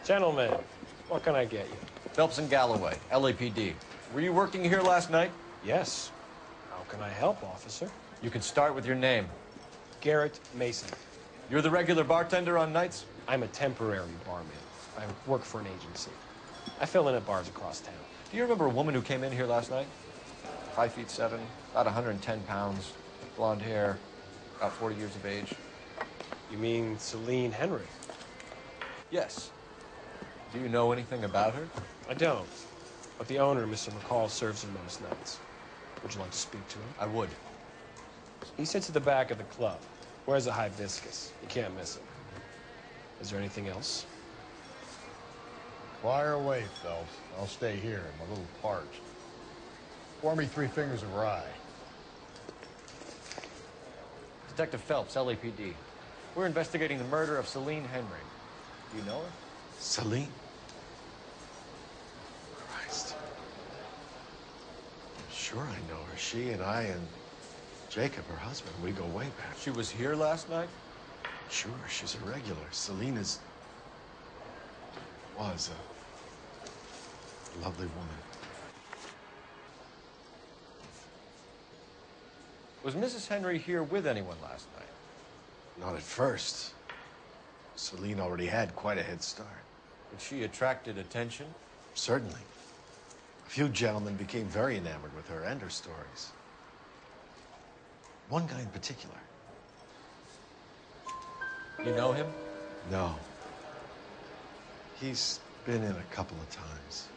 Gentlemen, what can I get you? Phelps and Galloway, LAPD. Were you working here last night? Yes. How can I help, officer? You can start with your name. Garrett Mason. You're the regular bartender on nights? I'm a temporary barman. I work for an agency. I fill in at bars across town. Do you remember a woman who came in here last night? 5'7", about 110 pounds, blonde hair, about 40 years of age. You mean Celine Henry? Yes. Do you know anything about her? I don't. But the owner, Mr. McCall, serves her most nights. Would you like to speak to him? I would. He sits at the back of the club. Wears a hibiscus. You can't miss him. Is there anything else? Fire away, Phelps. I'll stay here. I'm a little parched. Pour me 3 fingers of rye. Detective Phelps, LAPD. We're investigating the murder of Celine Henry. Do you know her? Celine? Christ. Sure I know her. She and I and Jacob, her husband, we go way back. She was here last night? Sure, she's a regular. Celine was a lovely woman. Was Mrs. Henry here with anyone last night? Not at first. Celine already had quite a head start. But she attracted attention? Certainly. A few gentlemen became very enamored with her and her stories. One guy in particular. You know him? No. He's been in a couple of times.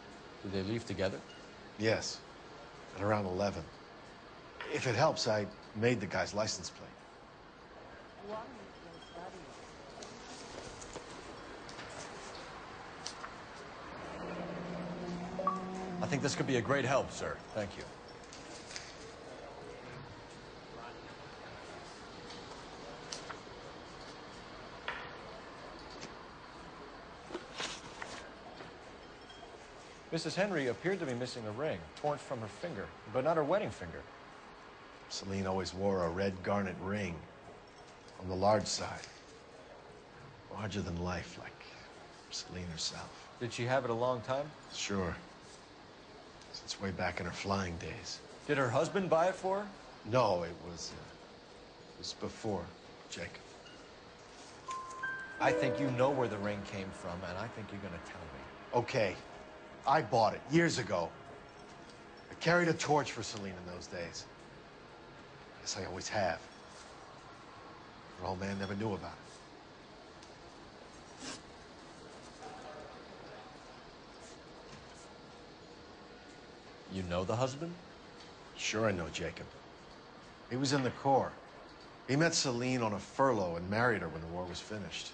Did they leave together? Yes, at around 11. If it helps, I made the guy's license plate. I think this could be a great help, sir. Thank you. Mrs. Henry appeared to be missing a ring, torn from her finger, but not her wedding finger. Celine always wore a red garnet ring on the large side. Larger than life, like Celine herself. Did she have it a long time? Sure. Since way back in her flying days. Did her husband buy it for her? No, it was before Jacob. I think you know where the ring came from, and I think you're gonna tell me. Okay, I bought it years ago. I carried a torch for Celine in those days. Guess I always have. Her old man never knew about it. You know the husband? Sure I know Jacob. He was in the Corps. He met Celine on a furlough and married her when the war was finished.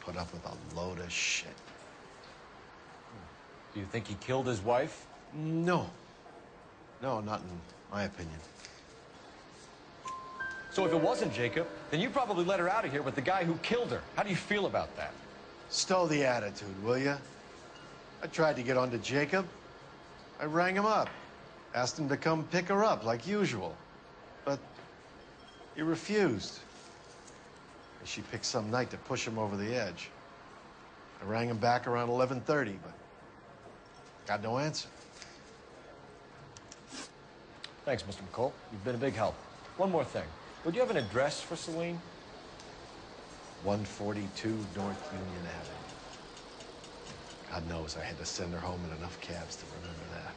Put up with a load of shit. Do you think he killed his wife? No. No, not in my opinion. So if it wasn't Jacob, then you probably let her out of here with the guy who killed her. How do you feel about that? Stow the attitude, will ya? I tried to get onto Jacob. I rang him up. Asked him to come pick her up, like usual. But he refused. She picked some night to push him over the edge. I rang him back around 11:30, but got no answer. Thanks, Mr. McCall. You've been a big help. One more thing. Would you have an address for Celine? 142 North Union Avenue. God knows I had to send her home in enough cabs to remember that.